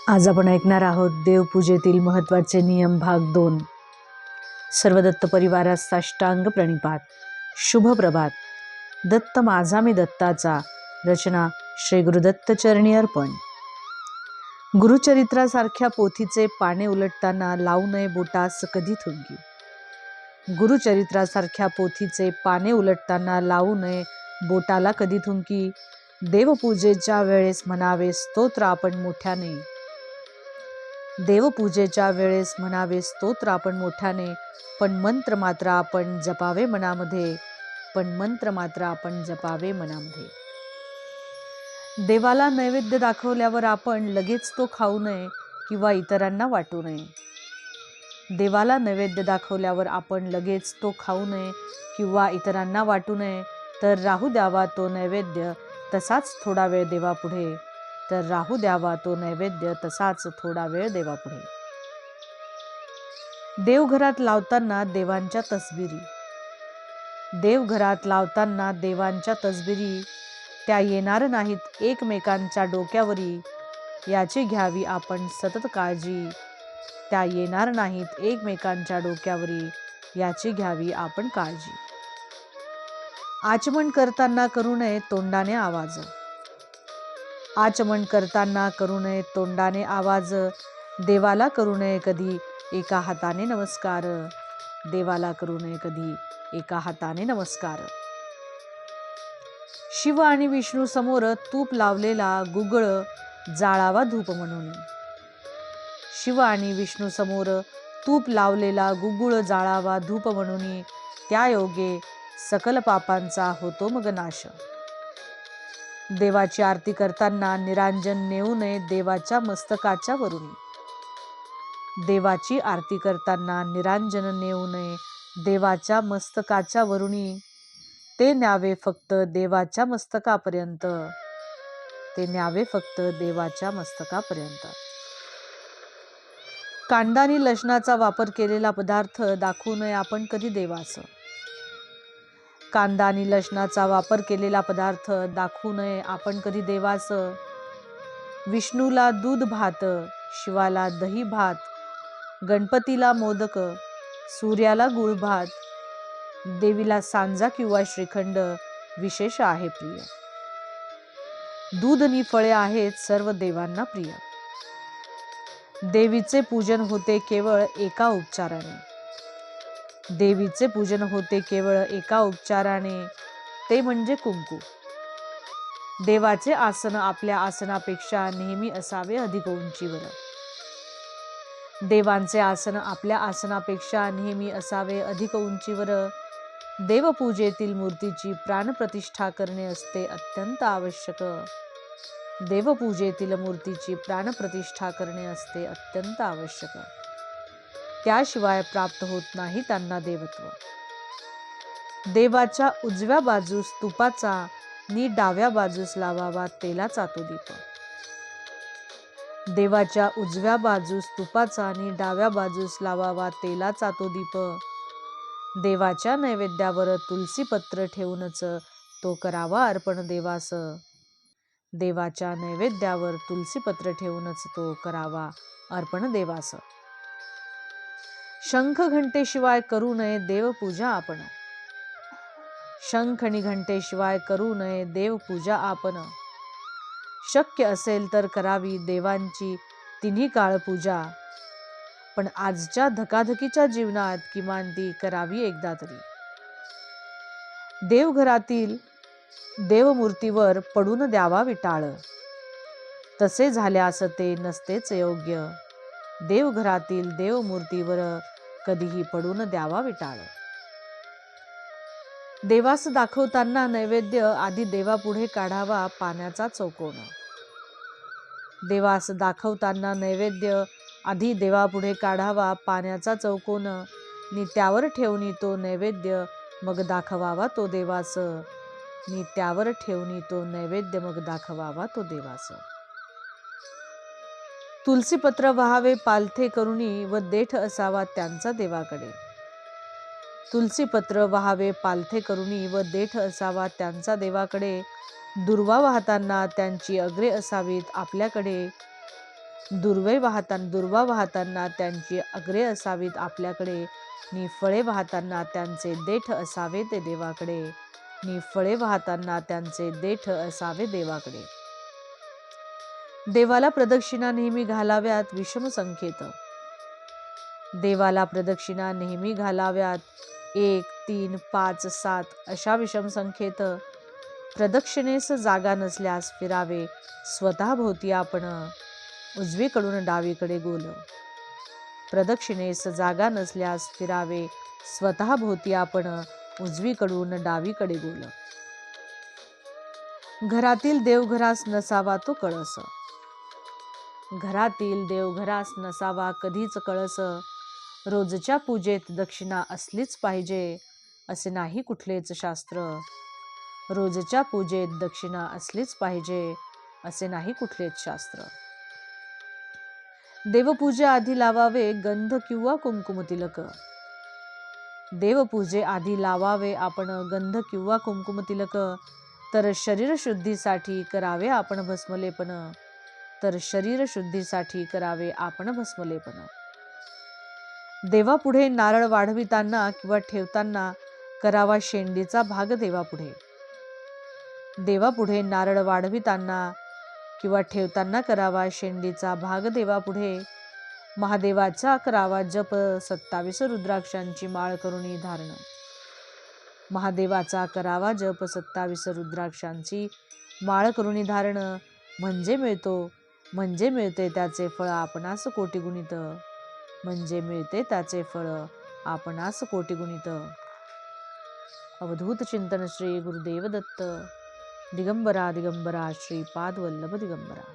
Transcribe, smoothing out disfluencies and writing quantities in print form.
आज आपण ऐकणार आहोत देवपूजेतील महत्त्वाचे नियम भाग 2. सर्व दत्त परिवारास साष्टांग प्रणिपात. शुभ प्रभात. दत्त माझा मी दत्ताचा. रचना श्री गुरुदत्त चरणी अर्पण. गुरुचरित्रासारख्या पोथीचे पाने उलटताना लावू नये बोटास कधी थुंकी. गुरुचरित्रासारख्या पोथीचे पाने उलटताना लावू नये बोटाला कधी थुंकी. देवपूजेच्या वेळेस म्हणावे स्तोत्र आपण मोठ्याने. देवपूजेच्या वेळेस म्हणावे स्तोत्र आपण मोठ्याने, पण मंत्र मात्र आपण जपावे मनामध्ये. देवाला नैवेद्य दाखवल्यावर आपण लगेच तो खाऊ नये किंवा इतरांना वाटू नये. देवाला नैवेद्य दाखवल्यावर आपण लगेच तो खाऊ नये किंवा इतरांना वाटू नये, तर राहू द्यावा तो नैवेद्य तसाच थोडा वेळ देवापुढे. देवघरात लावताना देवांच्या तसबिरी त्या येणार नाहीत एकमेकांच्या डोक्यावरी, याची घ्यावी आपण सतत काळजी. आचमन करताना करू नये तोंडाने आवाज. देवाला करू नये कधी एका हाताने नमस्कार. शिव आणि विष्णू समोर तूप लावलेला गुगळ जाळावा धूप म्हणून. त्या योगे सकल पापांचा होतो मग नाश. देवाची आरती करताना निरांजन नेऊ नये देवाच्या मस्तकाच्या वरुणी. ते न्यावे फक्त देवाच्या मस्तकापर्यंत. कांदा आणि लसणाचा वापर केलेला पदार्थ दाखवू नये आपण कधी देवास. विष्णूला दूध भात, शिवाला दही भात, गणपतीला मोदक, सूर्याला गुळ भात, देवीला सांजा किंवा श्रीखंड विशेष आहे प्रिय. दूध आणि फळे आहेत सर्व देवांना प्रिय. देवीचे पूजन होते केवळ एका उपचाराने, ते म्हणजे कुंकू. देवाचे आसन आपल्या आसनापेक्षा नेहमी असावे अधिक उंचीवर. देवपूजेतील मूर्तीची प्राणप्रतिष्ठा करणे असते अत्यंत आवश्यक. त्याशिवाय प्राप्त होत नाही त्यांना देवत्व. देवाच्या उजव्या बाजूस तुपाचा नि डाव्या बाजूस लावावा तेलाचा तो दीप. देवाच्या नैवेद्यावर तुलसीपत्र ठेवूनच तो करावा अर्पण देवास. शंख घंटेशिवाय करू नये देवपूजा आपण. शक्य असेल तर करावी देवांची तिन्ही काळ पूजा, पण आजच्या धकाधकीच्या जीवनात किमान ती करावी एकदा तरी. देवघरातील देवमूर्तीवर पडून द्यावा विटाळ, तसे झाल्यास ते नसतेच योग्य. देवघरातील देवमूर्तीवर कधीही पडून द्यावा विटाळ. देवास दाखवताना नैवेद्य आधी देवापुढे काढावा पाण्याचा चौकोन. नि त्यावर ठेवणी तो नैवेद्य मग दाखवावा तो देवास. तुलसीपत्र वहावे पालथे करुणी व देठ असावा त्यांचा देवाकडे. दुर्वा वाहताना त्यांची अग्रे असावीत आपल्याकडे. दुर्वा वाहताना त्यांची अग्रे असावीत आपल्याकडे, नि फळे वाहताना त्यांचे देठ असावे ते देवाकडे, नि फळे वाहताना त्यांचे देठ असावे देवाकडे. देवाला प्रदक्षिणा नेहमी घालाव्यात विषम संख्येत. देवाला प्रदक्षिणा नेहमी घालाव्यात 1, 3, 5, 7 अशा विषम संख्येत. प्रदक्षिणेस जागा नसल्यास फिरावे स्वतः भोवती आपण, उजवीकडून डावीकडे गोल. प्रदक्षिणेस जागा नसल्यास फिरावे स्वतः भोवती आपण, उजवीकडून डावीकडे गोल. घरातील देवघरास नसावा तो कळस. घरातील देवघरास नसावा कधीच कळस. रोजच्या पूजेत दक्षिणा असलीच पाहिजे असे नाही कुठलेच शास्त्र. रोजच्या पूजेत दक्षिणा असलीच पाहिजे असे नाही कुठलेच शास्त्र. देवपूजे आधी लावावे गंध किंवा कुंकुम तिलक. देवपूजे आधी लावावे आपण गंध किंवा कुंकुम तिलक. तर शरीर शुद्धीसाठी करावे आपण भस्मलेपन. तर शरीर शुद्धीसाठी करावे आपण भस्मलेपन. देवापुढे नारळ वाढविताना किंवा ठेवताना करावा शेंडीचा भाग देवापुढे. देवापुढे नारळ वाढविताना किंवा ठेवताना करावा शेंडीचा भाग देवापुढे. महादेवाचा करावा जप 27 रुद्राक्षांची माळ करुणी धारण. महादेवाचा करावा जप 27 रुद्राक्षांची माळ करुणी धारण. म्हणजे मिळते त्याचे फळ आपणास कोटी गुणित. म्हणजे मिळते त्याचे फळ आपणास कोटी गुणित. अवधूत चिंतन श्री गुरुदेव दत्त. दिगंबरा दिगंबरा श्रीपाद वल्लभ दिगंबरा.